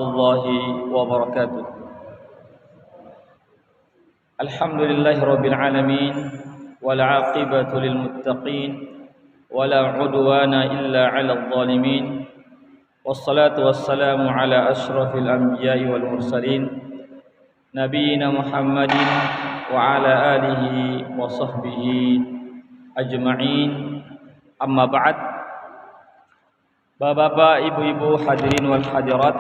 warahmatullahi wabarakatuh. Alhamdulillahirabbil alamin wal 'aqibatu lil muttaqin wala 'udwana illa 'alal zalimin. Wassalatu wassalamu ala asyrafil anbiya'i wal mursalin nabiyyina Muhammadin wa ala alihi wa sahbihi ajma'in. Amma ba'd. Bapak-bapak, ibu-ibu, hadirin wal hadirat,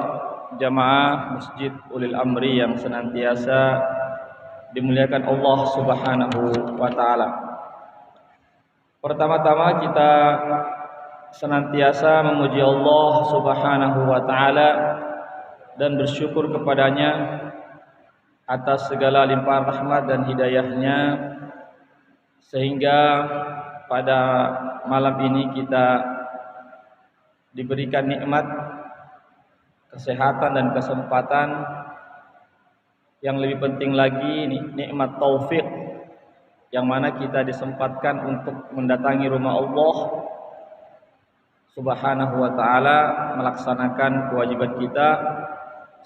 jamaah Masjid Ulil Amri yang senantiasa dimuliakan Allah Subhanahu wa taala. Pertama-tama kita senantiasa memuji Allah Subhanahu wa taala dan bersyukur kepadanya atas segala limpahan rahmat dan hidayahnya, sehingga pada malam ini kita diberikan nikmat kesehatan dan kesempatan, yang lebih penting lagi nikmat taufik, yang mana kita disempatkan untuk mendatangi rumah Allah Subhanahu wa taala, melaksanakan kewajiban kita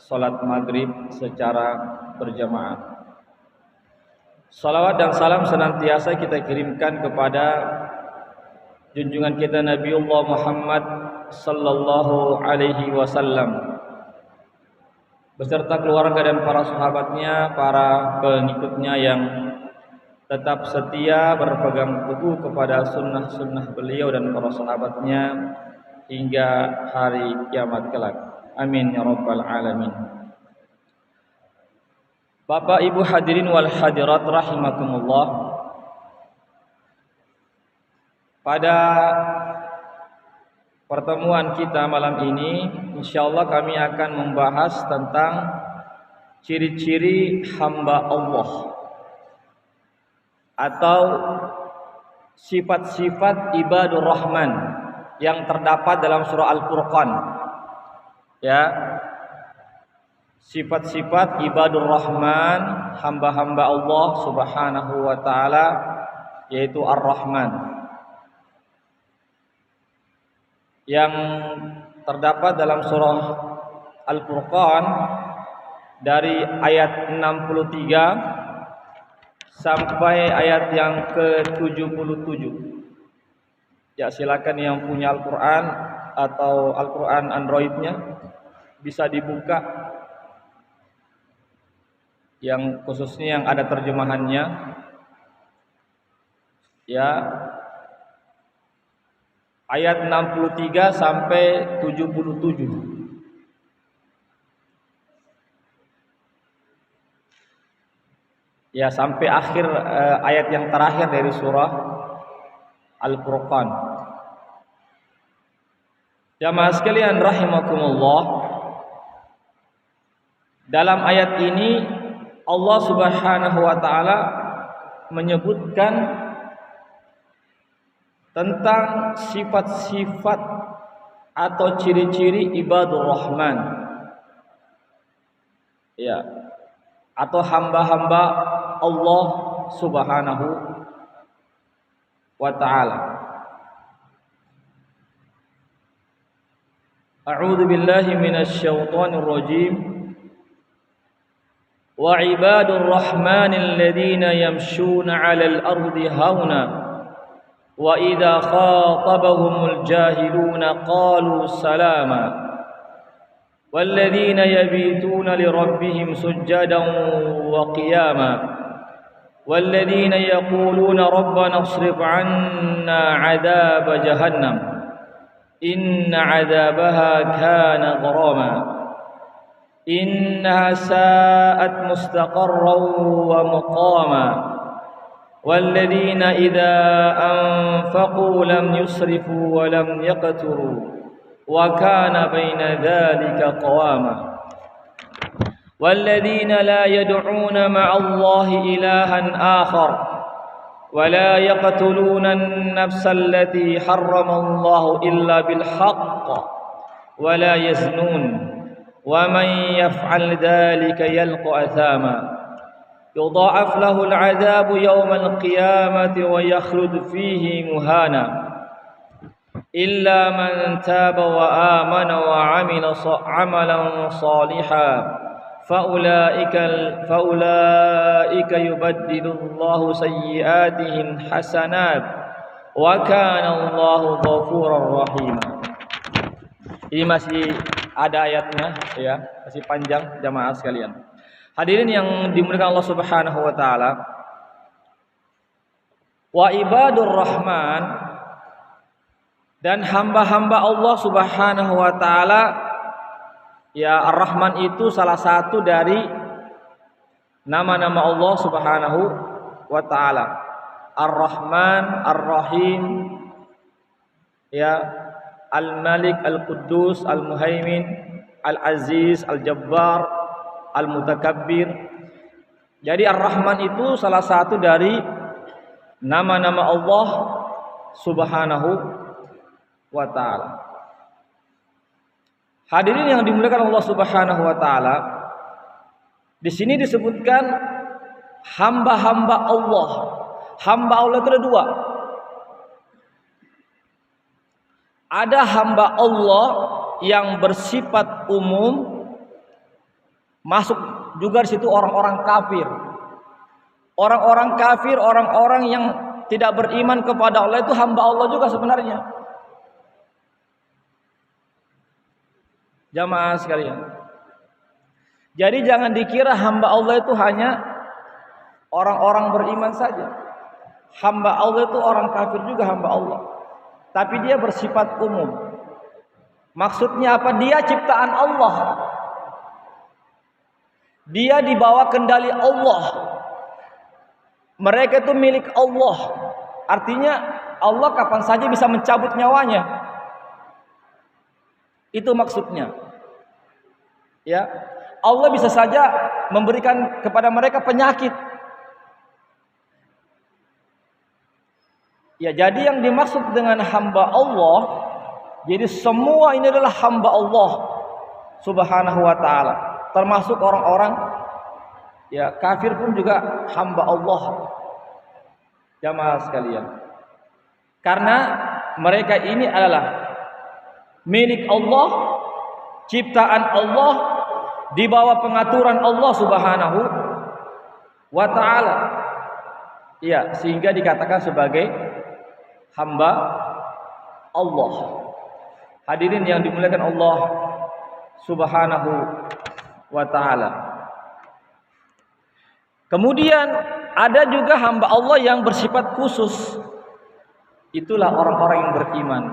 salat maghrib secara berjamaah. Salawat dan salam senantiasa kita kirimkan kepada junjungan kita Nabiullah Muhammad sallallahu alaihi wasallam beserta keluarga dan para sahabatnya, para pengikutnya yang tetap setia berpegang teguh kepada sunnah-sunnah beliau dan para sahabatnya hingga hari kiamat kelak. Amin ya rabbal alamin. Bapak Ibu hadirin wal hadirat rahimakumullah. Pada pertemuan kita malam ini, insyaallah kami akan membahas tentang ciri-ciri hamba Allah atau sifat-sifat ibadur rahman yang terdapat dalam surah Al-Furqan. Ya. Sifat-sifat ibadur rahman, hamba-hamba Allah Subhanahu wa taala, yaitu Ar-Rahman, yang terdapat dalam surah Al-Furqan dari ayat 63 sampai ayat yang ke-77. Ya, silakan yang punya Al-Qur'an atau Al-Qur'an Androidnya bisa dibuka, yang khususnya yang ada terjemahannya. Ya, ayat 63 sampai 77. Ya, sampai akhir ayat yang terakhir dari surah Al-Furqan. Jamaah sekalian rahimakumullah, dalam ayat ini Allah Subhanahu wa taala menyebutkan tentang sifat-sifat atau ciri-ciri ibadur rahman, ya, atau hamba-hamba Allah Subhanahu wa taala. A'udzu billahi minasy syaithanir rajim. Wa ibadur rahmanil ladzina yamshuna 'alal ardi hauna wa idza khatabahumul jahiluna qalu salama walladzina yabituna lirabbihim sujjadan wa qiyama walladzina yaquluna rabbana isrif 'anna 'adzaba jahannam inna 'adzabaha kana gharama innaha sa'at mustaqarran wa muqama والذين إذا أنفقوا لم يسرفوا ولم يقتروا وكان بين ذلك قواما والذين لا يدعون مع الله إلها آخر ولا يقتلون النفس التي حرم الله إلا بالحق ولا يزنون ومن يفعل ذلك يلقى أثاما يضاعف له العذاب يوم القيامة ويخلد فيه مهانا illa man taba wa amana wa 'amila amalan shalihan faulaika yubaddilullahu sayyi'atihim hasanat wa kana Allahu ghafurur rahim. Ini masih ada ayatnya ya, masih panjang jamaah sekalian. Hadirin yang dimuliakan Allah Subhanahu wa taala. Wa ibadur rahman, dan hamba-hamba Allah Subhanahu wa taala, ya Ar-Rahman itu salah satu dari nama-nama Allah Subhanahu wa taala. Ar-Rahman, Ar-Rahim, ya Al-Malik, Al-Quddus, Al-Muhaimin, Al-Aziz, Al-Jabbar, Al-Mutakabbir. Jadi Ar-Rahman itu salah satu dari nama-nama Allah Subhanahu wa ta'ala. Hadirin yang dimuliakan Allah Subhanahu wa ta'ala, di sini disebutkan hamba-hamba Allah. Hamba Allah itu ada dua. Ada hamba Allah yang bersifat umum, masuk juga di situ orang-orang kafir. Orang-orang kafir, orang-orang yang tidak beriman kepada Allah itu hamba Allah juga sebenarnya. Jamaah sekalian. Jadi jangan dikira hamba Allah itu hanya orang-orang beriman saja. Hamba Allah itu orang kafir juga hamba Allah. Tapi dia bersifat umum. Maksudnya apa? Dia ciptaan Allah. Dia di bawah kendali Allah. Mereka itu milik Allah. Artinya Allah kapan saja bisa mencabut nyawanya. Itu maksudnya. Ya, Allah bisa saja memberikan kepada mereka penyakit. Ya, jadi yang dimaksud dengan hamba Allah, jadi semua ini adalah hamba Allah Subhanahu wa taala, termasuk orang-orang ya kafir pun juga hamba Allah. Jamaah sekalian. Karena mereka ini adalah milik Allah, ciptaan Allah, di bawah pengaturan Allah Subhanahu wa taala. Ya, sehingga dikatakan sebagai hamba Allah. Hadirin yang dimuliakan Allah Subhanahu wa taala. Kemudian ada juga hamba Allah yang bersifat khusus. Itulah orang-orang yang beriman.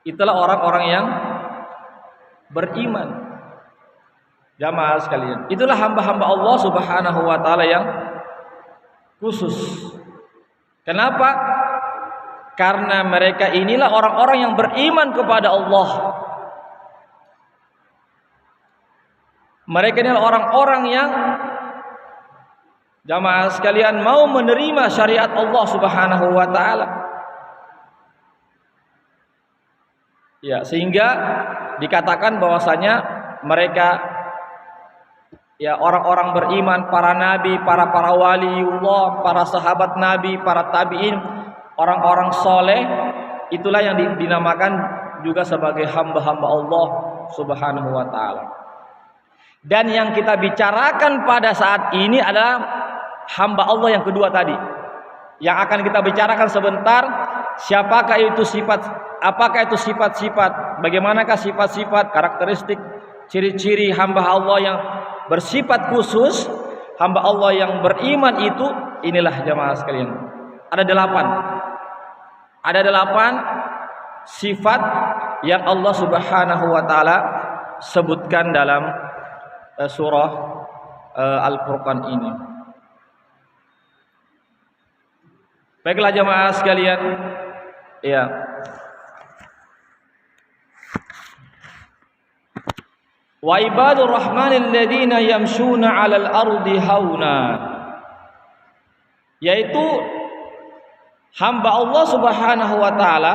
Itulah orang-orang yang beriman. Jamaah sekalian, itulah hamba-hamba Allah Subhanahu wa taala yang khusus. Kenapa? Karena mereka inilah orang-orang yang beriman kepada Allah. Mereka inilah orang-orang yang jamaah sekalian mau menerima syariat Allah Subhanahu wa taala. Ya, sehingga dikatakan bahwasanya mereka ya orang-orang beriman, para nabi, para waliullah, para sahabat nabi, para tabi'in, orang-orang soleh, itulah yang dinamakan juga sebagai hamba-hamba Allah Subhanahu wa taala. Dan yang kita bicarakan pada saat ini adalah hamba Allah yang kedua tadi. Yang akan kita bicarakan sebentar, siapakah itu sifat, apakah itu sifat-sifat, bagaimanakah sifat-sifat, karakteristik, ciri-ciri hamba Allah yang bersifat khusus, hamba Allah yang beriman itu, inilah jamaah sekalian. Ada 8. Ada 8 sifat yang Allah Subhanahu wa taala sebutkan dalam surah Al-Furqan ini. Baiklah jamaah sekalian, ya. Wa ibadur rahmanil ladzina yamshuna 'alal ardi hauna, yaitu hamba Allah Subhanahu wa taala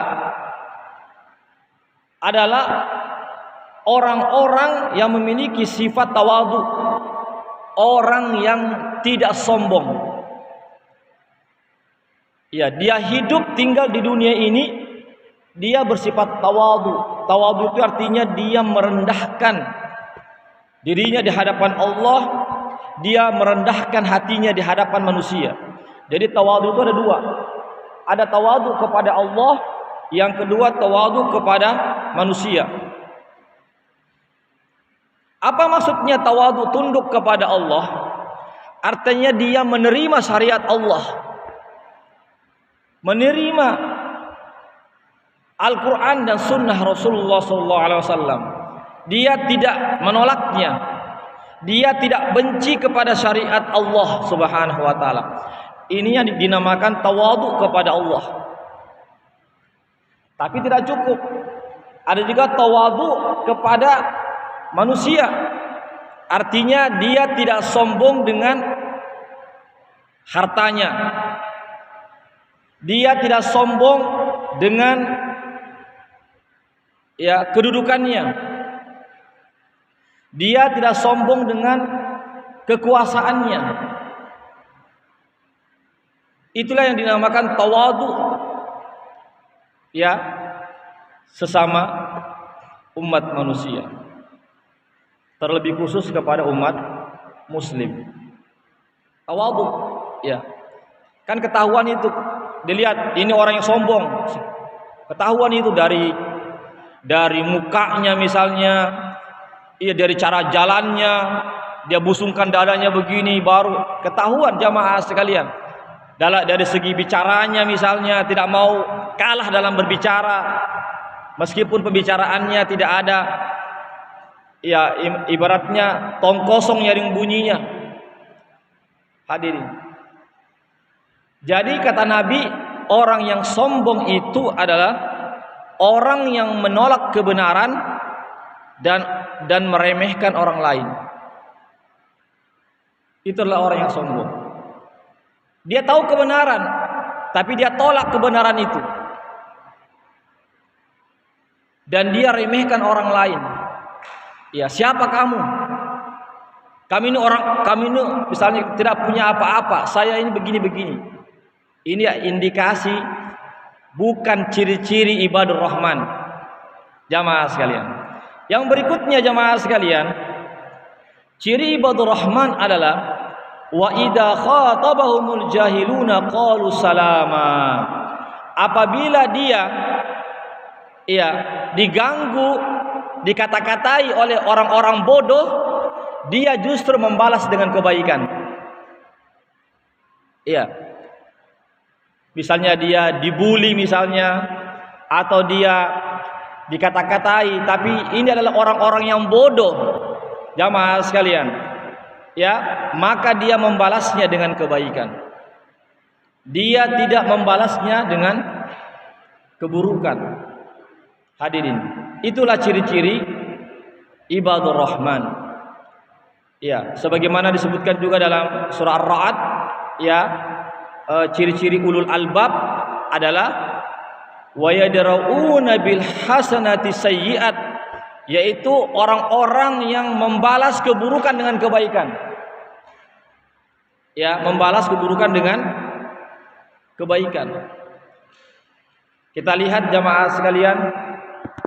adalah orang-orang yang memiliki sifat tawadhu, orang yang tidak sombong. Ya, dia hidup tinggal di dunia ini, dia bersifat tawadu. Tawadu itu artinya dia merendahkan dirinya di hadapan Allah, dia merendahkan hatinya di hadapan manusia. Jadi tawadu itu ada dua. Ada tawadu kepada Allah, yang kedua tawadu kepada manusia. Apa maksudnya tawadu, tunduk kepada Allah? Artinya dia menerima syariat Allah, menerima Al-Quran dan Sunnah Rasulullah SAW. Dia tidak menolaknya, dia tidak benci kepada syariat Allah Subhanahu Wa Taala. Ini yang dinamakan tawadu kepada Allah. Tapi tidak cukup, ada juga tawadu kepada manusia. Artinya dia tidak sombong dengan hartanya, dia tidak sombong dengan kedudukannya, dia tidak sombong dengan kekuasaannya. Itulah yang dinamakan tawadu, sesama umat manusia, terlebih khusus kepada umat muslim. Tawadu, kan ketahuan itu, dilihat ini orang yang sombong, ketahuan itu dari mukanya misalnya, dari cara jalannya, dia busungkan dadanya begini, baru ketahuan jamaah sekalian. Dari segi bicaranya misalnya, tidak mau kalah dalam berbicara, meskipun pembicaraannya tidak ada, ibaratnya tong kosong nyaring bunyinya. Hadirin, jadi kata Nabi, orang yang sombong itu adalah orang yang menolak kebenaran dan meremehkan orang lain. Itulah orang yang sombong. Dia tahu kebenaran, tapi dia tolak kebenaran itu, dan dia remehkan orang lain. Siapa kamu? Kami ini misalnya tidak punya apa-apa, saya ini begini-begini. Ini indikasi, bukan ciri-ciri ibadur rahman. Jamaah sekalian, yang berikutnya jamaah sekalian, ciri ibadur rahman adalah wa idza khatabahumul jahiluna qalu salama. Apabila dia diganggu, dikata-katai oleh orang-orang bodoh, dia justru membalas dengan kebaikan. Misalnya dia dibully misalnya, atau dia dikata-katai, tapi ini adalah orang-orang yang bodoh, jamaah sekalian, maka dia membalasnya dengan kebaikan. Dia tidak membalasnya dengan keburukan. Hadirin, itulah ciri-ciri ibadur rahman. Sebagaimana disebutkan juga dalam surah Ar-Ra'd, ciri-ciri ulul albab adalah wa yadra'una bil hasanati sayyi'at, yaitu orang-orang yang membalas keburukan dengan kebaikan. Membalas keburukan dengan kebaikan. Kita lihat jamaah sekalian,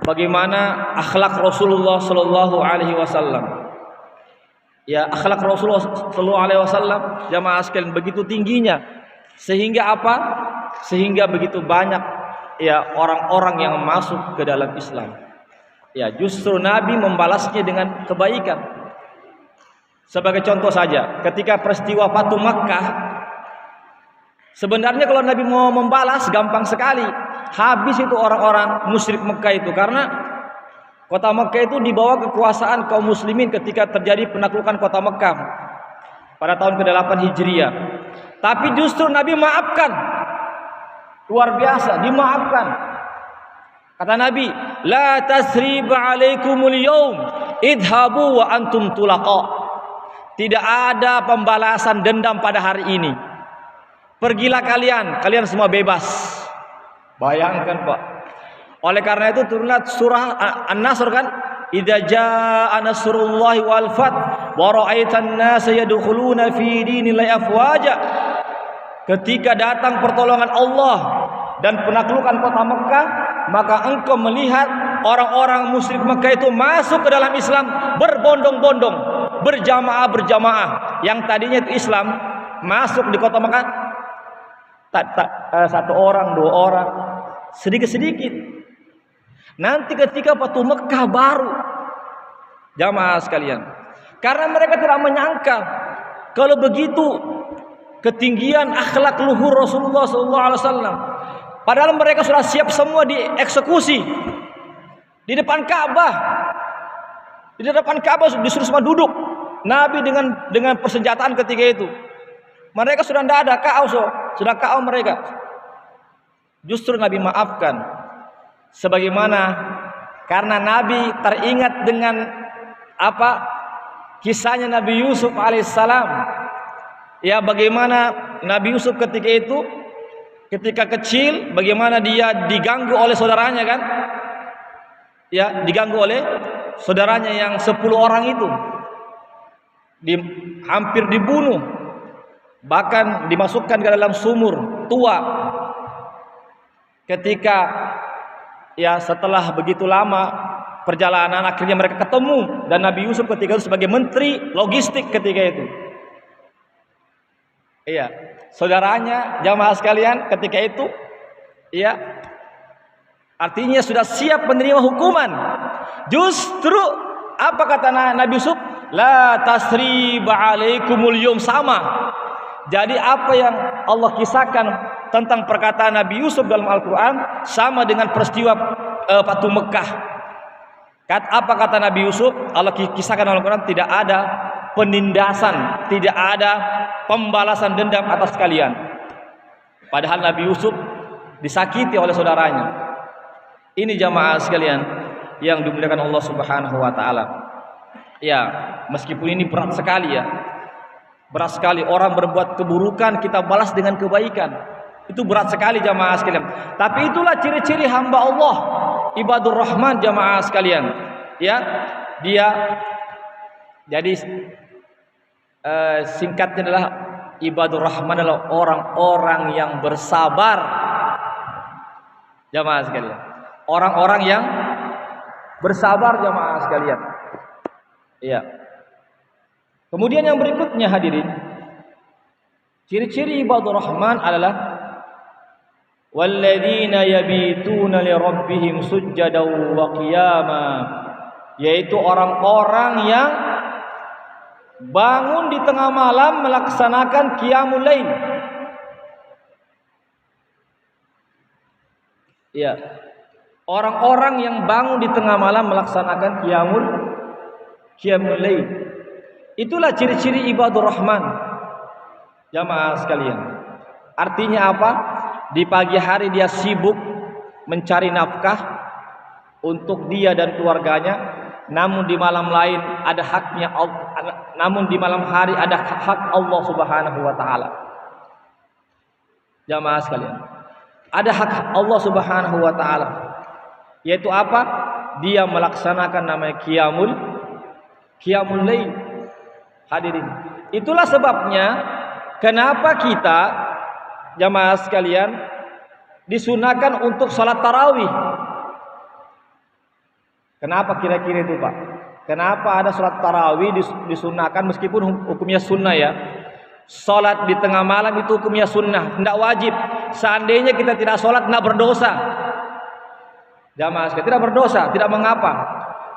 bagaimana akhlak Rasulullah sallallahu alaihi wasallam. Akhlak Rasulullah sallallahu alaihi wasallam, jamaah sekalian, begitu tingginya, sehingga apa? Sehingga begitu banyak orang-orang yang masuk ke dalam Islam. Justru Nabi membalasnya dengan kebaikan. Sebagai contoh saja, ketika peristiwa Fatu Makkah, sebenarnya kalau Nabi mau membalas gampang sekali, habis itu orang-orang musyrik Mekah itu, karena kota Mekah itu di bawah kekuasaan kaum muslimin ketika terjadi penaklukan kota Mekah pada tahun ke-8 Hijriah. Tapi justru Nabi maafkan, luar biasa, dimaafkan. Kata Nabi, la tasriba alaikumul yaum, idhabu wa antum tulaqa. Tidak ada pembalasan dendam pada hari ini. Pergilah kalian semua bebas. Bayangkan Pak. Oleh karena itu turunlah surah An-Nasr kan, idza jaa nasrullahi wal fath wa ra'aitan nasa yadkhuluna fi dinillahi afwaja. ketika datang pertolongan Allah dan penaklukan kota Mekah, maka engkau melihat orang-orang musyrik Mekah itu masuk ke dalam Islam berbondong-bondong, berjamaah-berjamaah. Yang tadinya itu Islam masuk di kota Mekah satu orang, dua orang, sedikit-sedikit. Nanti ketika Fatu Mekah baru, jamaah sekalian, karena mereka tidak menyangka kalau begitu ketinggian akhlak luhur Rasulullah SAW. Padahal mereka sudah siap semua dieksekusi di depan Ka'bah. Di depan Ka'bah disuruh semua duduk. Nabi dengan persenjataan ketika itu. Mereka sudah tidak ada sudah KO mereka. Justru Nabi maafkan. Sebagaimana karena Nabi teringat dengan kisahnya Nabi Yusuf alaihissalam. Ya, bagaimana Nabi Yusuf ketika kecil, bagaimana dia diganggu oleh saudaranya kan? Ya, diganggu oleh saudaranya yang 10 orang itu. Hampir dibunuh. Bahkan dimasukkan ke dalam sumur tua. Ketika setelah begitu lama perjalanan akhirnya mereka ketemu, dan Nabi Yusuf ketika itu sebagai menteri logistik ketika itu. Iya, saudaranya jamaah sekalian ketika itu artinya sudah siap menerima hukuman. Justru apa kata Nabi Yusuf? La tasriba alaikumul yawm, sama. Jadi apa yang Allah kisahkan tentang perkataan Nabi Yusuf dalam Al-Quran sama dengan peristiwa Fatu Mekah. Apa kata Nabi Yusuf? Allah kisahkan dalam Al-Quran, tidak ada penindasan, tidak ada pembalasan dendam atas kalian. Padahal Nabi Yusuf disakiti oleh saudaranya. Ini jamaah sekalian yang dimuliakan Allah Subhanahu wa taala. Ya, meskipun ini berat sekali ya. Berat sekali orang berbuat keburukan kita balas dengan kebaikan. Itu berat sekali jamaah sekalian. Tapi itulah ciri-ciri hamba Allah, ibadur rahman jamaah sekalian. Ya, dia jadi singkatnya adalah ibadur rahman adalah orang-orang yang bersabar. Jamaah sekalian. Orang-orang yang bersabar jamaah sekalian. Iya. Kemudian yang berikutnya hadirin, ciri-ciri ibadur rahman adalah walladzina yabituna li rabbihim sujjadan wa qiyama, yaitu orang-orang yang bangun di tengah malam melaksanakan qiyamul lail. Ya, orang-orang yang bangun di tengah malam melaksanakan qiyamul lail. Itulah ciri-ciri ibadur rahman. Jamaah sekalian. Artinya apa? Di pagi hari dia sibuk mencari nafkah untuk dia dan keluarganya, namun di malam lain ada haknya, namun di malam hari ada hak Allah Subhanahu wa taala. Jamaah sekalian. Ada hak Allah Subhanahu wa taala. Yaitu apa? Dia melaksanakan namanya qiyamul lail. Hadirin, itulah sebabnya kenapa kita jamaah sekalian disunahkan untuk salat tarawih. Kenapa kira-kira itu Pak? Kenapa ada salat tarawih disunahkan meskipun hukumnya sunnah ya? Salat di tengah malam itu hukumnya sunnah, tidak wajib. Seandainya kita tidak salat tidak berdosa. Jamaah sekalian, tidak berdosa, tidak mengapa.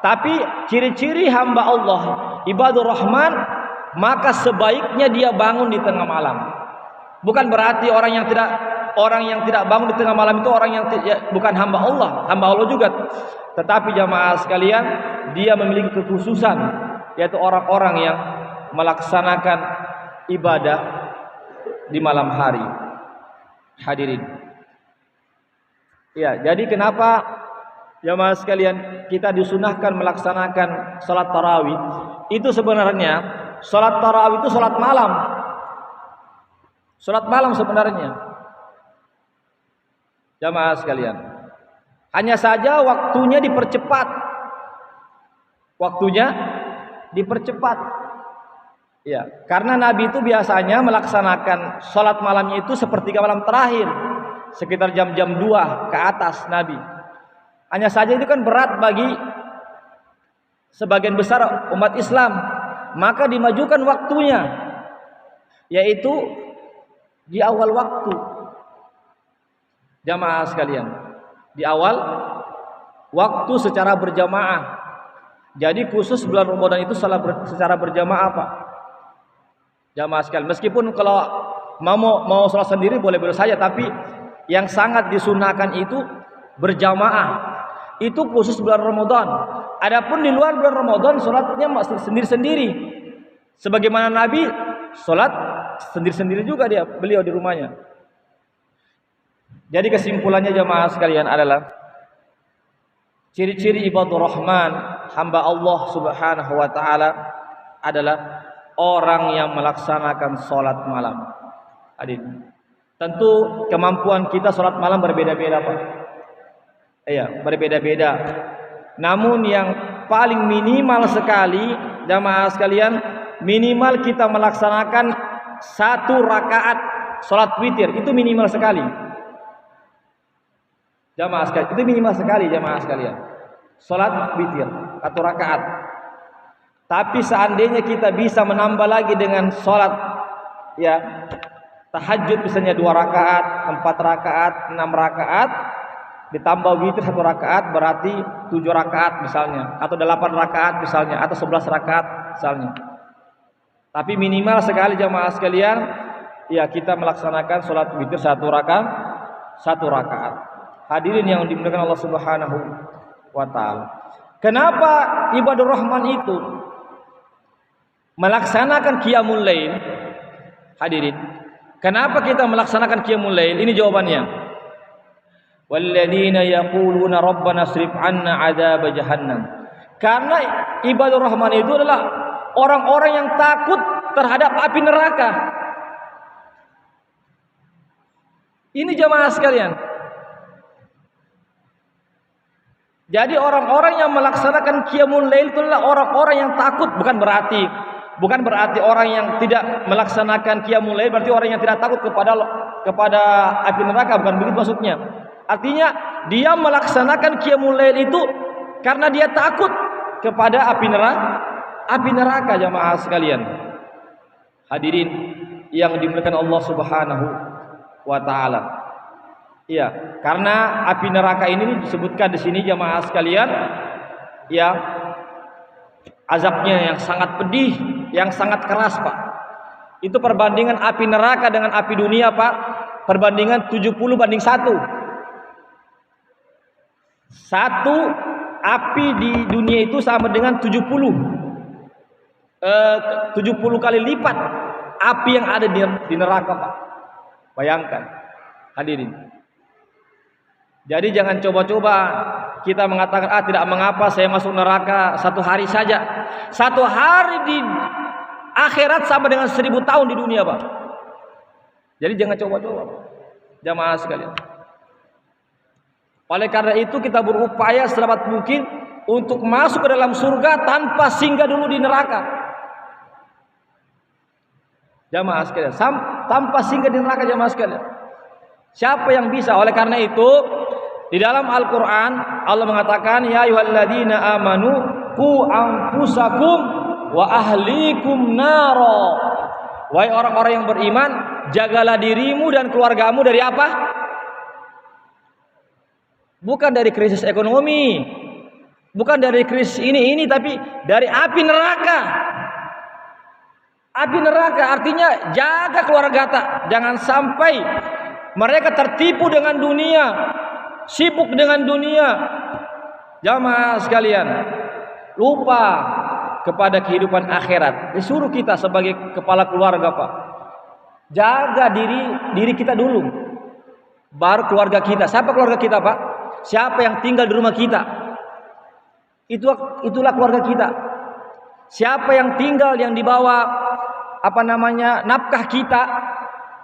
Tapi ciri-ciri hamba Allah ibadur rahman, maka sebaiknya dia bangun di tengah malam. Bukan berarti orang yang tidak bangun di tengah malam itu orang yang bukan hamba Allah juga. Tetapi jamaah sekalian, dia memiliki kekhususan, yaitu orang-orang yang melaksanakan ibadah di malam hari. Hadirin. Ya, jadi kenapa jamaah sekalian kita disunahkan melaksanakan salat tarawih? Itu sebenarnya salat tarawih itu salat malam. Salat malam sebenarnya. Jamaah sekalian. Hanya saja waktunya dipercepat. Ya, karena Nabi itu biasanya melaksanakan sholat malamnya itu sepertiga malam terakhir, sekitar jam-jam 2 ke atas Nabi. Hanya saja itu kan berat bagi sebagian besar umat Islam, maka dimajukan waktunya, yaitu di awal waktu. Jamaah sekalian, di awal waktu secara berjamaah. Jadi khusus bulan Ramadan itu secara berjamaah Pak. Jamaah sekalian, meskipun kalau mau sholat sendiri boleh-boleh saja, tapi yang sangat disunahkan itu berjamaah. Itu khusus bulan Ramadan. Adapun di luar bulan Ramadan sholatnya masih sendiri-sendiri. Sebagaimana Nabi sholat sendiri-sendiri juga beliau di rumahnya. Jadi kesimpulannya jamaah sekalian adalah ciri-ciri ibadur rahman, hamba Allah Subhanahu wa taala adalah orang yang melaksanakan sholat malam. Adik, tentu kemampuan kita sholat malam berbeda-beda Pak. Iya, berbeda-beda. Namun yang paling minimal sekali jamaah sekalian, minimal kita melaksanakan 1 rakaat sholat witir, itu minimal sekali. Jamaah sekalian, itu minimal sekali jamaah sekalian. Sholat witir 1 rakaat. Tapi seandainya kita bisa menambah lagi dengan sholat ya tahajud, misalnya 2 rakaat, 4 rakaat, 6 rakaat, ditambah witir 1 rakaat, berarti 7 rakaat misalnya, atau 8 rakaat misalnya, atau 11 rakaat misalnya. Tapi minimal sekali jamaah sekalian, ya kita melaksanakan sholat witir 1 rakaat. Hadirin yang dimuliakan Allah Subhanahu wa taala. Kenapa ibadur rahman itu melaksanakan qiyamul lail? Hadirin, kenapa kita melaksanakan qiyamul lail? Ini jawabannya. Walladzina yaquluna rabbana srif 'anna 'adzab jahannam. Karena ibadur rahman itu adalah orang-orang yang takut terhadap api neraka. Ini jamaah sekalian. Jadi orang-orang yang melaksanakan qiyamul lail itu adalah orang-orang yang takut, bukan berarti orang yang tidak melaksanakan qiyamul lail berarti orang yang tidak takut kepada api neraka, bukan begitu maksudnya. Artinya dia melaksanakan qiyamul lail itu karena dia takut kepada api neraka jamaah sekalian. Hadirin yang dimuliakan Allah Subhanahu wa taala. Iya, karena api neraka ini disebutkan di sini jamaah sekalian, ya azabnya yang sangat pedih, yang sangat keras Pak. Itu perbandingan api neraka dengan api dunia Pak, perbandingan 70:1. Satu api di dunia itu sama dengan 70 kali lipat api yang ada di neraka Pak. Bayangkan hadirin. Jadi jangan coba-coba kita mengatakan tidak mengapa saya masuk neraka 1 hari saja. 1 hari di akhirat sama dengan 1000 tahun di dunia Pak. Jadi jangan coba-coba jamaah sekalian. Oleh karena itu kita berupaya serapat mungkin untuk masuk ke dalam surga tanpa singgah dulu di neraka. Jamaah sekalian, tanpa singgah di neraka jamaah sekalian. Siapa yang bisa? Oleh karena itu di dalam Al-Quran Allah mengatakan, ya ayyuhalladzina amanu qu anfusakum wa ahlikum naro. Wahai orang-orang yang beriman, jagalah dirimu dan keluargamu dari apa? Bukan dari krisis ekonomi, bukan dari krisis ini, tapi dari api neraka. Api neraka artinya jaga keluarga kita, jangan sampai mereka tertipu dengan dunia, sibuk dengan dunia. Jamaah sekalian, lupa kepada kehidupan akhirat. Disuruh kita sebagai kepala keluarga Pak, jaga diri kita dulu, baru keluarga kita. Siapa keluarga kita Pak? Siapa yang tinggal di rumah kita? Itulah keluarga kita. Siapa yang tinggal, yang dibawa nafkah kita?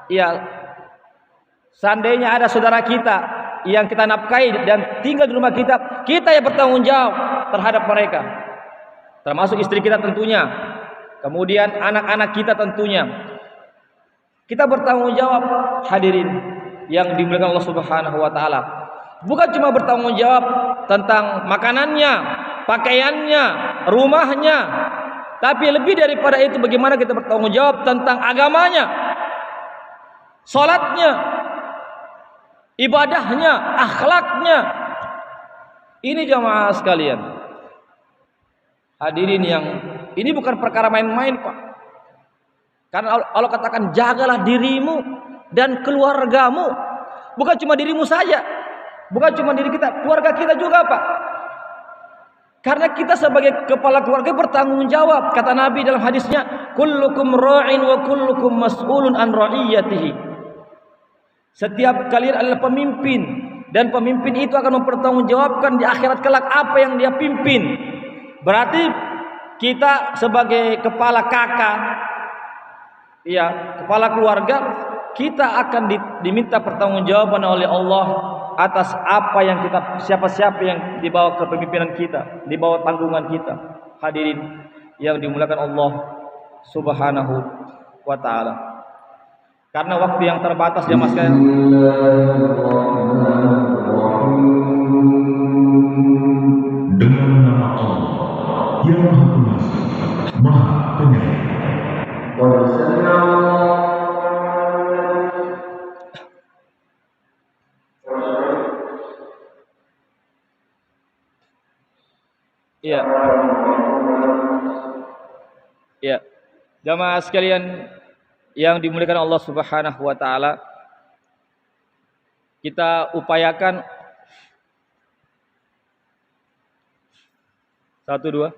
Ya, seandainya ada saudara kita yang kita nafkahi dan tinggal di rumah kita yang bertanggung jawab terhadap mereka. Termasuk istri kita tentunya. kemudian anak-anak kita tentunya. Kita bertanggung jawab, hadirin yang dimuliakan Allah Subhanahu wa taala. Bukan cuma bertanggung jawab tentang makanannya, pakaiannya, rumahnya, tapi lebih daripada itu bagaimana kita bertanggung jawab tentang agamanya, salatnya, ibadahnya, akhlaknya. Ini jamaah sekalian, hadirin yang ini bukan perkara main-main, Pak. Karena Allah katakan jagalah dirimu dan keluargamu. Bukan cuma dirimu saja, bukan cuma diri kita, keluarga kita juga, Pak. Karena kita sebagai kepala keluarga bertanggung jawab. Kata Nabi dalam hadisnya, kullukum ra'in wa kullukum mas'ulun an ra'iyatihi. Setiap kalian adalah pemimpin, dan pemimpin itu akan mempertanggungjawabkan di akhirat kelak apa yang dia pimpin. Berarti kita sebagai kepala kakak, ya, kepala keluarga, kita akan diminta pertanggungjawaban oleh Allah atas apa yang kita, siapa-siapa yang dibawa kepemimpinan kita, dibawa tanggungan kita. Hadirin yang dimuliakan Allah Subhanahu wa taala. Karena waktu yang terbatas jemaah sekalian. Dengan nama Allah yang Maha Pengasih, Maha Penyayang. Iya. Iya. Jamaah sekalian yang dimuliakan Allah Subhanahu wa taala, kita upayakan 1 2.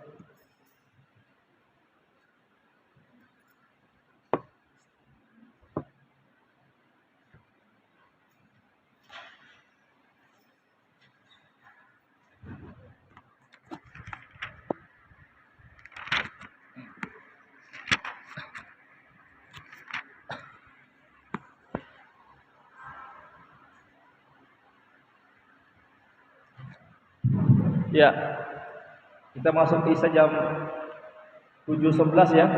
Ya, kita masuk Isya jam 7.11 ya.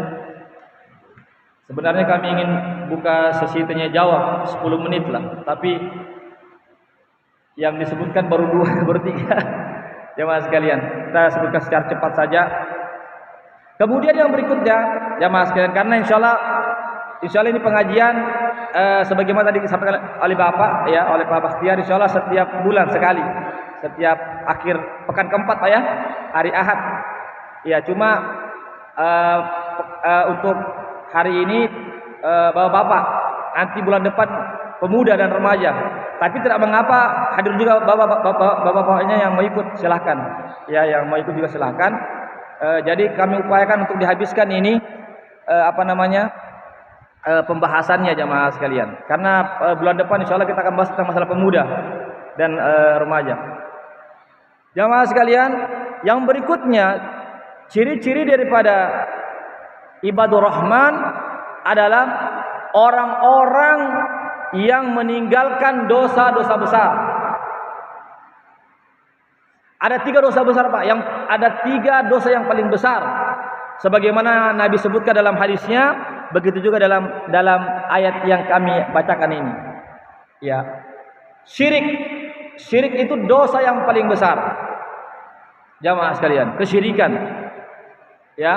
Sebenarnya kami ingin buka sesi tanya jawab 10 menit lah, tapi yang disebutkan baru 2, baru 3. Jemaah sekalian, kita sebutkan secara cepat saja. Kemudian yang berikutnya, jemaah sekalian, karena insya Allah ini pengajian sebagaimana tadi disampaikan oleh Bapak ya, oleh Pak Bastiar, insya Allah setiap bulan sekali. Setiap akhir pekan keempat, Pak ya, hari Ahad. Ya, cuma untuk hari ini Bapak-bapak, nanti bulan depan pemuda dan remaja. Tapi tidak mengapa, hadir juga bapak-bapaknya yang mau ikut, silahkan. Ya, yang mau ikut juga silahkan. Jadi kami upayakan untuk dihabiskan ini pembahasannya jamaah sekalian. Karena bulan depan insya Allah kita akan bahas tentang masalah pemuda dan remaja. Jamaah sekalian, yang berikutnya, ciri-ciri daripada ibadur rahman adalah orang-orang yang meninggalkan dosa-dosa besar. Ada 3 dosa besar, Pak. Ada 3 dosa yang paling besar. Sebagaimana Nabi sebutkan dalam hadisnya, begitu juga dalam ayat yang kami bacakan ini. Ya. Syirik itu dosa yang paling besar. Jamaah sekalian, kesyirikan. Ya.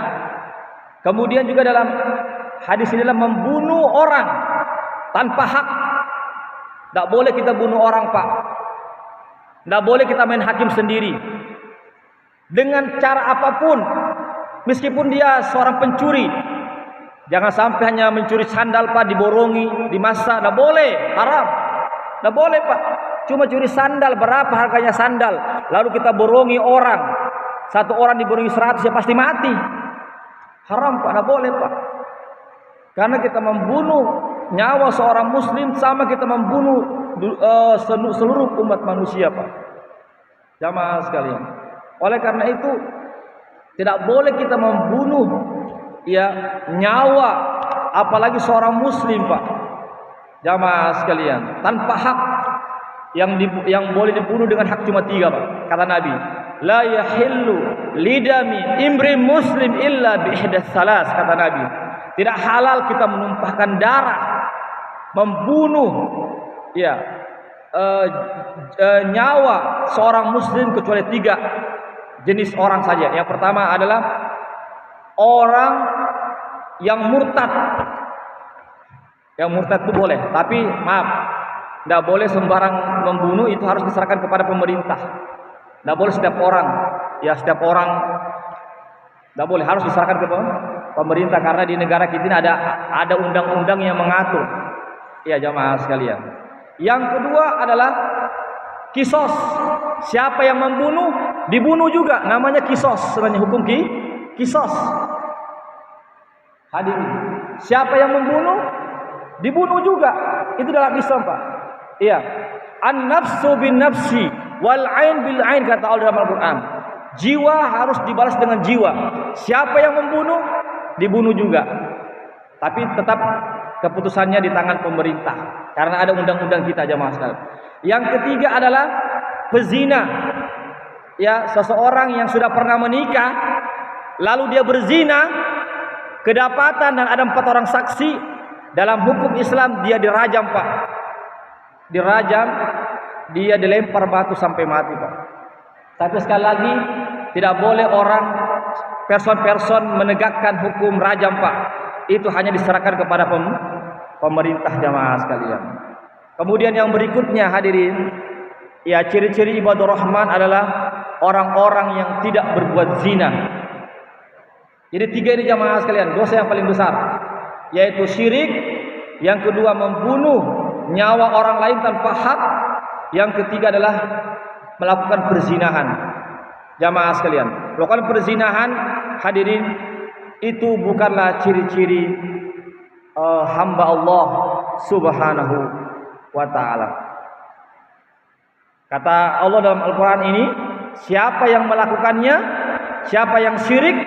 Kemudian juga dalam hadis ini adalah membunuh orang tanpa hak. Tidak boleh kita bunuh orang, Pak. Tidak boleh kita main hakim sendiri. Dengan cara apapun, meskipun dia seorang pencuri, jangan sampai hanya mencuri sandal, Pak, diborongi, dimasak. Tidak boleh, haram. Tidak boleh, Pak. Cuma curi sandal, berapa harganya sandal, lalu kita borongi orang, 1 orang diborongi 100, ya pasti mati. Haram, Pak, tidak boleh, Pak. Karena kita membunuh nyawa seorang muslim sama kita membunuh seluruh umat manusia, Pak. Jamaah sekalian. Oleh karena itu tidak boleh kita membunuh ya nyawa apalagi seorang muslim, Pak. Jamaah sekalian, tanpa hak. Yang boleh dibunuh dengan hak cuma 3, Pak. Kata Nabi, la yahillu lidami imri muslim illa bi ihdas salas, kata Nabi. Tidak halal kita menumpahkan darah, membunuh nyawa seorang muslim kecuali 3 jenis orang saja. Yang pertama adalah orang yang murtad. Yang murtad itu boleh, tapi maaf, tidak boleh sembarang membunuh, itu harus diserahkan kepada pemerintah. Tidak boleh setiap orang, tidak boleh, harus diserahkan ke pemerintah, karena di negara kita ini ada undang-undang yang mengatur. Ya jamaah sekalian. Yang kedua adalah kisos. Siapa yang membunuh dibunuh juga, namanya kisos. Sebenarnya hukum kisos. Hadirin, siapa yang membunuh dibunuh juga. Itu dalam Islam, Pak. Iya. An-nafsu bin nafsi wal ain bil ain, kata Allah dalam Al-Qur'an. Jiwa harus dibalas dengan jiwa. Siapa yang membunuh dibunuh juga. Tapi tetap keputusannya di tangan pemerintah, karena ada undang-undang kita, jamaah sekalian. Yang ketiga adalah pezina. Ya, seseorang yang sudah pernah menikah lalu dia berzina, kedapatan dan ada 4 orang saksi, dalam hukum Islam dia dirajam, Pak. Dirajam, dia dilempar batu sampai mati, Pak. Tapi sekali lagi, tidak boleh orang person menegakkan hukum rajam, Pak. Itu hanya diserahkan kepada pemerintah, jamaah sekalian. Kemudian yang berikutnya, hadirin, ya, ciri-ciri ibadur rahman adalah orang-orang yang tidak berbuat zina. Jadi 3 ini, jamaah sekalian, dosa yang paling besar, yaitu syirik. Yang kedua, membunuh nyawa orang lain tanpa hak. Yang ketiga adalah melakukan perzinahan. Jamaah sekalian, melakukan perzinahan, hadirin, itu bukanlah ciri-ciri hamba Allah Subhanahu wa ta'ala. Kata Allah dalam Al-Quran ini, siapa yang melakukannya, siapa yang syirik,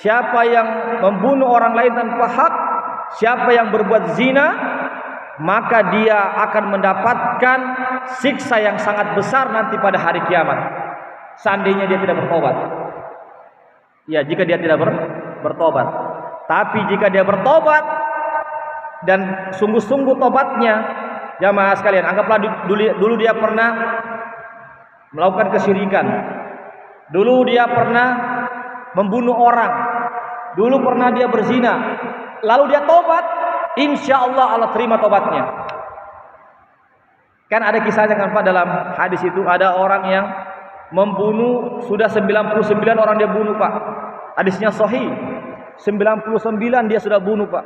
siapa yang membunuh orang lain tanpa hak, siapa yang berbuat zina, maka dia akan mendapatkan siksa yang sangat besar nanti pada hari kiamat, seandainya dia tidak bertobat. Ya, jika dia tidak bertobat. Tapi jika dia bertobat dan sungguh-sungguh tobatnya, jamaah sekalian, anggaplah dulu dia pernah melakukan kesyirikan, dulu dia pernah membunuh orang, dulu pernah dia berzina, lalu dia tobat, insya Allah Allah terima tobatnya. Kan ada kisahnya kan, Pak, dalam hadis itu ada orang yang membunuh, sudah 99 orang dia bunuh, Pak. Hadisnya sahih, 99 dia sudah bunuh, Pak.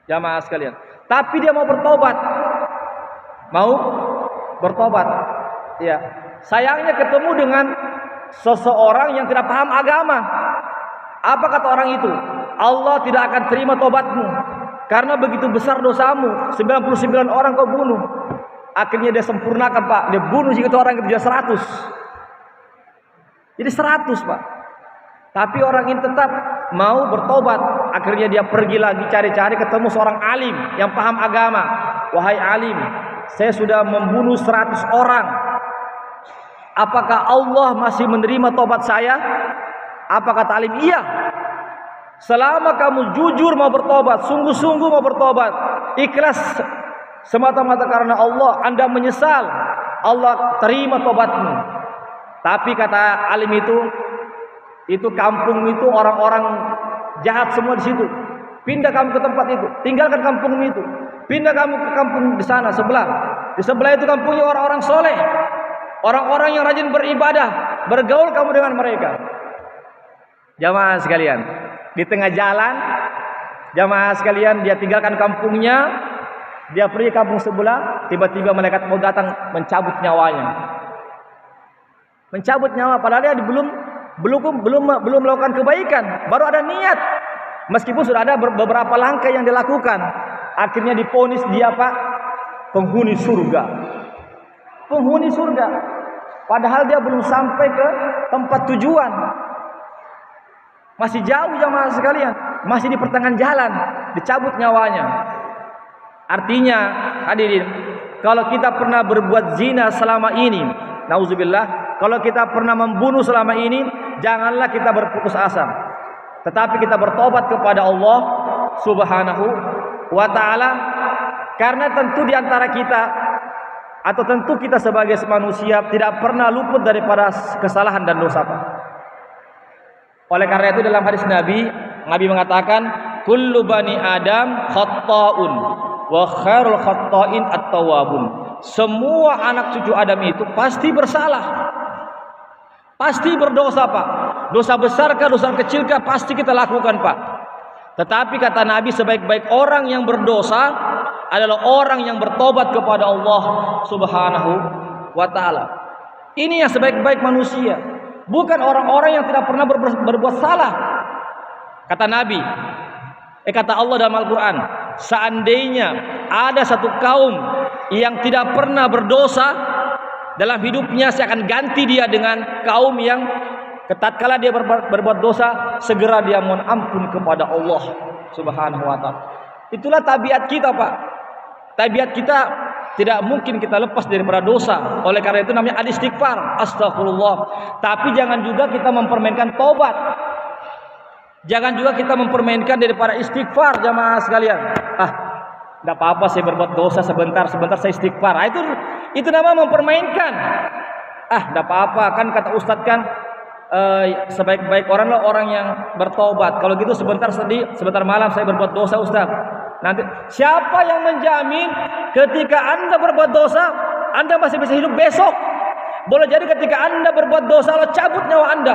Jamaah sekalian, tapi dia mau bertobat, ya. Sayangnya ketemu dengan seseorang yang tidak paham agama. Apa kata orang itu? Allah tidak akan terima tobatmu karena begitu besar dosamu. 99 orang kau bunuh. Akhirnya dia sempurnakan, Pak. Dia bunuh jika orang itu jadi 100. Jadi 100, Pak. Tapi orang ini tetap mau bertobat. Akhirnya dia pergi lagi cari-cari, ketemu seorang alim yang paham agama. Wahai alim, saya sudah membunuh 100 orang. Apakah Allah masih menerima tobat saya? Apa kata alim? Iya. Selama kamu jujur mau bertobat, sungguh-sungguh mau bertobat, ikhlas semata-mata karena Allah, Anda menyesal, Allah terima tobatmu. Tapi kata alim itu kampung itu orang-orang jahat semua di situ. Pindah kamu ke tempat itu, tinggalkan kampung itu. Pindah kamu ke kampung di sana sebelah. Di sebelah itu kampungnya orang-orang soleh, orang-orang yang rajin beribadah. Bergaul kamu dengan mereka. Jamaah sekalian, di tengah jalan, jamaah sekalian, dia tinggalkan kampungnya, dia pergi kampung sebelah, tiba-tiba malaikat mau datang mencabut nyawanya. Mencabut nyawa, padahal dia belum melakukan kebaikan, baru ada niat. Meskipun sudah ada beberapa langkah yang dilakukan, akhirnya divonis dia, Pak, penghuni surga. Penghuni surga. Padahal dia belum sampai ke tempat tujuan. Masih jauh, jamaah sekalian, masih di pertengahan jalan, dicabut nyawanya. Artinya, hadirin, kalau kita pernah berbuat zina selama ini, nauzubillah, kalau kita pernah membunuh selama ini, janganlah kita berputus asa. Tetapi kita bertobat kepada Allah Subhanahu wa taala, karena tentu di antara kita atau tentu kita sebagai manusia tidak pernah luput daripada kesalahan dan dosa. Oleh karena itu dalam hadis Nabi mengatakan, kullu bani Adam khatta'un wa khairul khatta'in at-tawwabun. Semua anak cucu Adam itu pasti bersalah. Pasti berdosa, Pak. Dosa besar kah, dosa kecil kah, pasti kita lakukan, Pak. Tetapi kata Nabi, sebaik-baik orang yang berdosa adalah orang yang bertobat kepada Allah Subhanahu wa taala. Ini yang sebaik-baik manusia, bukan orang-orang yang tidak pernah berbuat salah. Kata Nabi, kata Allah dalam Al-Qur'an, seandainya ada satu kaum yang tidak pernah berdosa dalam hidupnya, saya akan ganti dia dengan kaum yang tatkala dia berbuat dosa, segera dia mohon ampun kepada Allah Subhanahu wa taala. Itulah tabiat kita, Pak. Tabiat kita tidak mungkin kita lepas daripada dosa. Oleh karena itu namanya al-istighfar, astagfirullah. Tapi jangan juga kita mempermainkan tobat. Jangan juga kita mempermainkan daripada istighfar, jamaah sekalian. Enggak apa-apa saya berbuat dosa sebentar saya istighfar. Itu nama mempermainkan. Enggak apa-apa, kan kata Ustadz kan sebaik-baik orang lah orang yang bertobat. Kalau gitu sebentar malam saya berbuat dosa, Ustadz. Nanti siapa yang menjamin ketika Anda berbuat dosa Anda masih bisa hidup besok? Boleh jadi ketika Anda berbuat dosa Allah cabut nyawa Anda.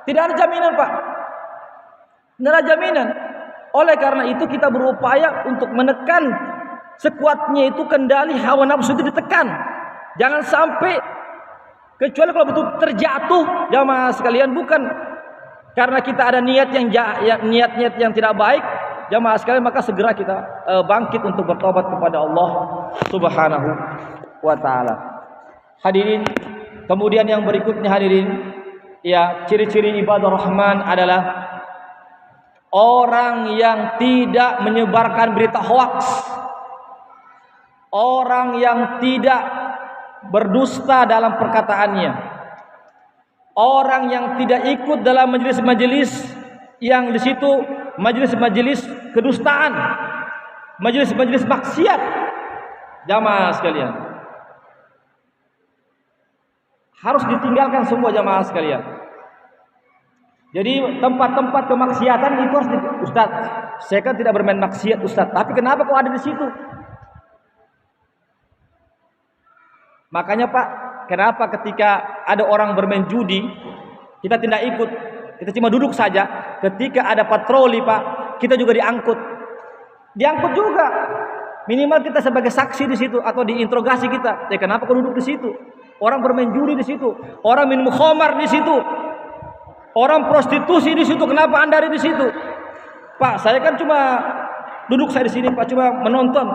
Tidak ada jaminan, Pak. Tidak ada jaminan. Oleh karena itu kita berupaya untuk menekan sekuatnya itu kendali hawa nafsu itu ditekan. Jangan sampai, kecuali kalau betul terjatuh, jamaah sekalian, bukan karena kita ada niat yang tidak baik, jamaah sekalian, maka segera kita bangkit untuk bertobat kepada Allah Subhanahu wa taala. Hadirin, kemudian yang berikutnya hadirin, ya, ciri-ciri ibadah Rahman adalah orang yang tidak menyebarkan berita hoaks, orang yang tidak berdusta dalam perkataannya, orang yang tidak ikut dalam majelis-majelis yang di situ majelis-majelis kedustaan, majelis-majelis maksiat. Jamaah sekalian, harus ditinggalkan semua, jamaah sekalian. Jadi tempat-tempat kemaksiatan itu harus Ustaz, saya kan tidak bermain maksiat, Ustaz, tapi kenapa kok ada di situ? Makanya, Pak, kenapa ketika ada orang bermain judi kita tidak ikut, kita cuma duduk saja. Ketika ada patroli, Pak, kita juga diangkut juga. Minimal kita sebagai saksi di situ atau diinterogasi kita. Kenapa kau duduk di situ? Orang bermain judi di situ, orang minum khamar di situ, orang prostitusi di situ. Kenapa Anda ada di situ? Pak, saya kan cuma duduk saya di sini, Pak, cuma menonton.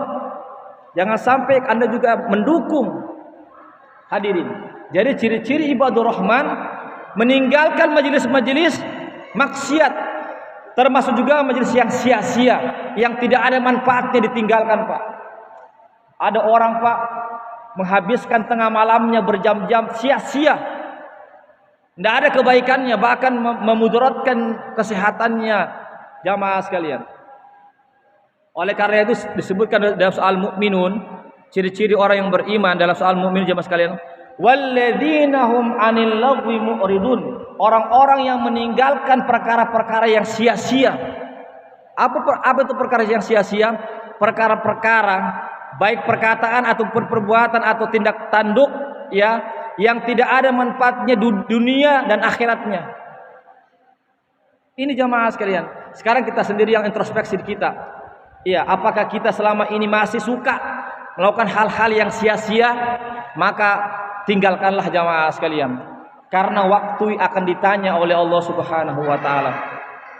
Jangan sampai Anda juga mendukung. Hadirin, jadi ciri-ciri ibadur Rahman meninggalkan majelis-majelis maksiat, termasuk juga majelis yang sia-sia, yang tidak ada manfaatnya ditinggalkan, Pak. Ada orang, Pak, menghabiskan tengah malamnya berjam-jam sia-sia, tidak ada kebaikannya, bahkan memudaratkan kesehatannya, jamaah sekalian. Oleh karena itu disebutkan dalam soal mukminun, ciri-ciri orang yang beriman dalam soal mukmin, jamaah sekalian, walladzina hum 'anil lagwi mu'ridun, orang-orang yang meninggalkan perkara-perkara yang sia-sia. Apa itu perkara yang sia-sia? Perkara-perkara baik perkataan ataupun perbuatan atau tindak tanduk, ya, yang tidak ada manfaatnya dunia dan akhiratnya. Ini jamaah sekalian. Sekarang kita sendiri yang introspeksi kita. Iya, apakah kita selama ini masih suka melakukan hal-hal yang sia-sia? Maka tinggalkanlah, jamaah sekalian, karena waktu akan ditanya oleh Allah Subhanahu wa taala.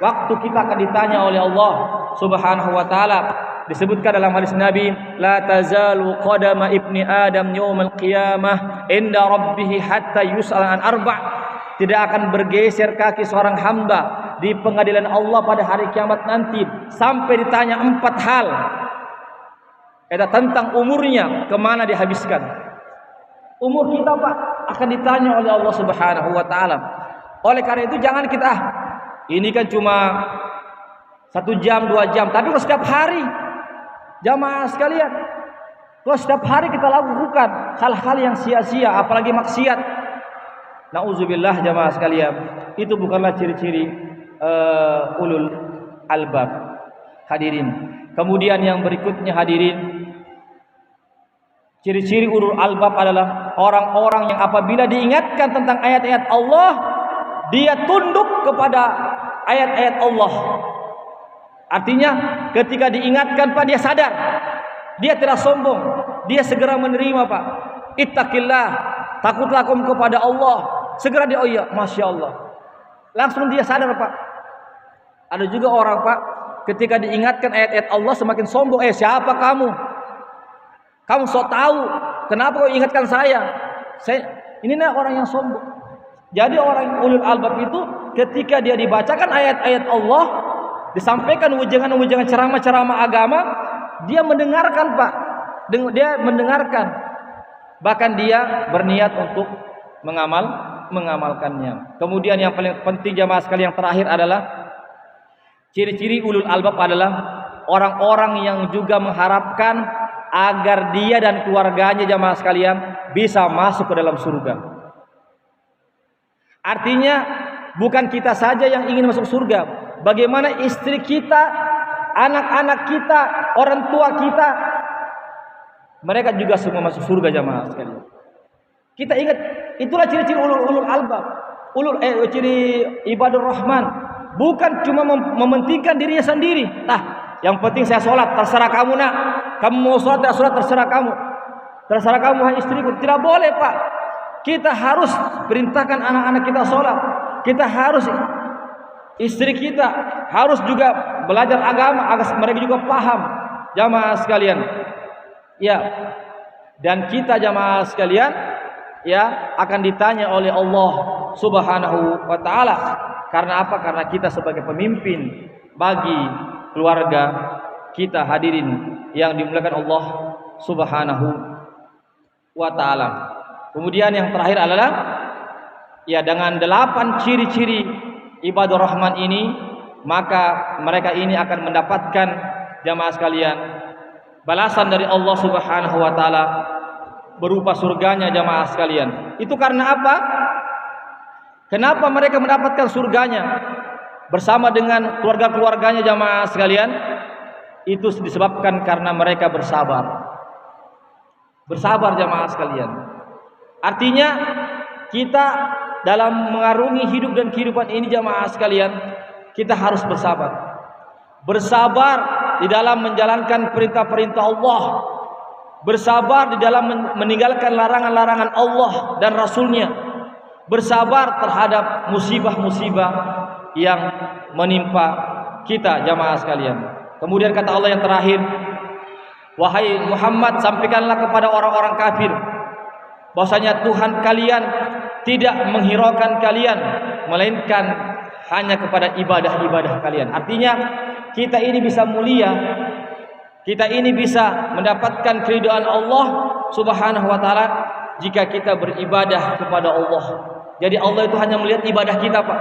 Waktu kita akan ditanya oleh Allah Subhanahu wa taala. Disebutkan dalam hadis Nabi, la tazalu qadama ibni adam yaumil qiyamah inda rabbih hatta yus'al an arba'. Tidak akan bergeser kaki seorang hamba di pengadilan Allah pada hari kiamat nanti sampai ditanya 4 hal. Tentang umurnya, kemana dihabiskan. Umur kita, Pak, akan ditanya oleh Allah Subhanahu wa taala. Oleh karena itu jangan kita ini kan cuma 1 jam 2 jam, tapi kalau setiap hari jamaah sekalian, kalau setiap hari kita lakukan hal-hal yang sia-sia, apalagi maksiat, nauzubillah jamaah sekalian, itu bukanlah ciri-ciri ulul albab. Hadirin. Kemudian yang berikutnya hadirin, ciri-ciri ulul albab adalah orang-orang yang apabila diingatkan tentang ayat-ayat Allah, dia tunduk kepada ayat-ayat Allah. Artinya ketika diingatkan Pak, dia sadar, dia tidak sombong, dia segera menerima Pak. Ittaqillah, takutlah kamu kepada Allah. Segera dia, oh iya, masya Allah, langsung dia sadar Pak. Ada juga orang Pak, ketika diingatkan ayat-ayat Allah semakin sombong. Siapa kamu? Kamu sok tahu, kenapa kau ingatkan saya? Ini orang yang sombong. Jadi orang ulul albab itu ketika dia dibacakan ayat-ayat Allah, disampaikan ujangan-ujangan ceramah-ceramah agama, dia mendengarkan Pak. Dia mendengarkan. Bahkan dia berniat untuk mengamalkannya. Kemudian yang paling penting jamaah sekalian, yang terakhir adalah ciri-ciri ulul albab adalah orang-orang yang juga mengharapkan agar dia dan keluarganya jamaah sekalian bisa masuk ke dalam surga. Artinya bukan kita saja yang ingin masuk surga, bagaimana istri kita, anak-anak kita, orang tua kita, mereka juga semua masuk surga jamaah sekalian. Kita ingat, itulah ciri-ciri ulul albab, ciri ibadur rahman. Bukan cuma mementingkan dirinya sendiri. Yang penting saya sholat, terserah kamu nak. Kamu mau sholat tidak sholat, terserah kamu. Terserah kamu, hai istriku. Tidak boleh Pak. Kita harus perintahkan anak-anak kita sholat. Kita harus, istri kita harus juga belajar agama agar mereka juga paham. Jamaah sekalian. Ya. Dan kita jamaah sekalian, ya, akan ditanya oleh Allah Subhanahu wa taala. Karena apa? Karena kita sebagai pemimpin bagi keluarga kita, hadirin yang dimuliakan Allah Subhanahu wa taala. Kemudian yang terakhir adalah, ya, dengan 8 ciri-ciri ibadur rahman ini, maka mereka ini akan mendapatkan jamaah sekalian balasan dari Allah Subhanahu wa taala berupa surganya jamaah sekalian. Itu karena apa? Kenapa mereka mendapatkan surganya bersama dengan keluarga-keluarganya jamaah sekalian? Itu disebabkan karena mereka bersabar. Bersabar jamaah sekalian. Artinya kita dalam mengarungi hidup dan kehidupan ini jamaah sekalian, kita harus bersabar. Bersabar di dalam menjalankan perintah-perintah Allah. Bersabar di dalam meninggalkan larangan-larangan Allah dan Rasulnya. Bersabar terhadap musibah-musibah yang menimpa kita jamaah sekalian. Kemudian kata Allah yang terakhir, wahai Muhammad, sampaikanlah kepada orang-orang kafir bahwasanya Tuhan kalian tidak menghiraukan kalian, melainkan hanya kepada ibadah-ibadah kalian. Artinya kita ini bisa mulia, kita ini bisa mendapatkan keridhaan Allah Subhanahu wa taala jika kita beribadah kepada Allah. Jadi Allah itu hanya melihat ibadah kita Pak.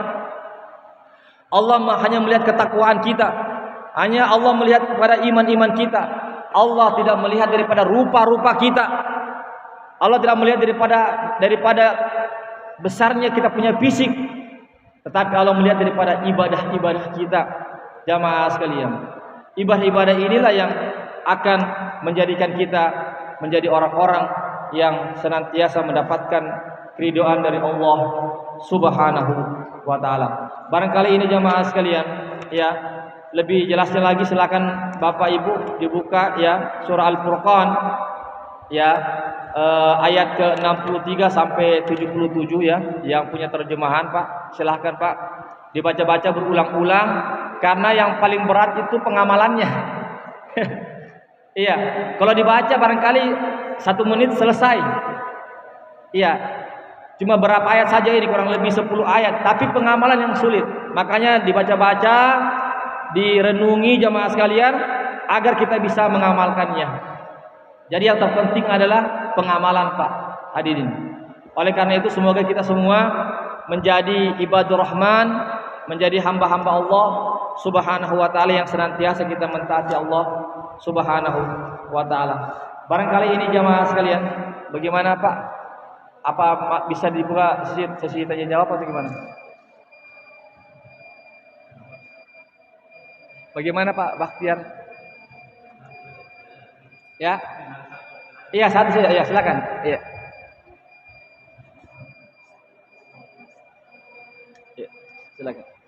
Allah hanya melihat ketakwaan kita. Hanya Allah melihat kepada iman-iman kita. Allah tidak melihat daripada rupa-rupa kita. Allah tidak melihat daripada besarnya kita punya fisik. Tetapi Allah melihat daripada ibadah-ibadah kita. Jamaah sekalian, ibadah-ibadah inilah yang akan menjadikan kita menjadi orang-orang yang senantiasa mendapatkan keridhaan dari Allah Subhanahu wa taala. Barangkali ini jamaah sekalian, ya, lebih jelasnya lagi silakan Bapak Ibu dibuka ya surah Al-Furqan ya, ayat ke-63 sampai 77 ya, yang punya terjemahan Pak. Silahkan Pak dibaca-baca berulang-ulang karena yang paling berat itu pengamalannya. Iya, kalau dibaca barangkali 1 menit selesai. Iya, cuma berapa ayat saja ini, kurang lebih 10 ayat, tapi pengamalan yang sulit. Makanya dibaca-baca, direnungi jamaah sekalian agar kita bisa mengamalkannya. Jadi yang terpenting adalah pengamalan Pak hadirin. Oleh karena itu semoga kita semua menjadi ibadur rahman, menjadi hamba-hamba Allah Subhanahu wa taala yang senantiasa kita mentaati Allah Subhanahu wa taala. Barangkali ini jamaah sekalian, bagaimana Pak? Apa bisa dibuka sesi tanya jawab atau gimana? Bagaimana Pak Bakhtiar? Ya? Iya, satu saja. Ya, silakan. Iya. Ya, silakan.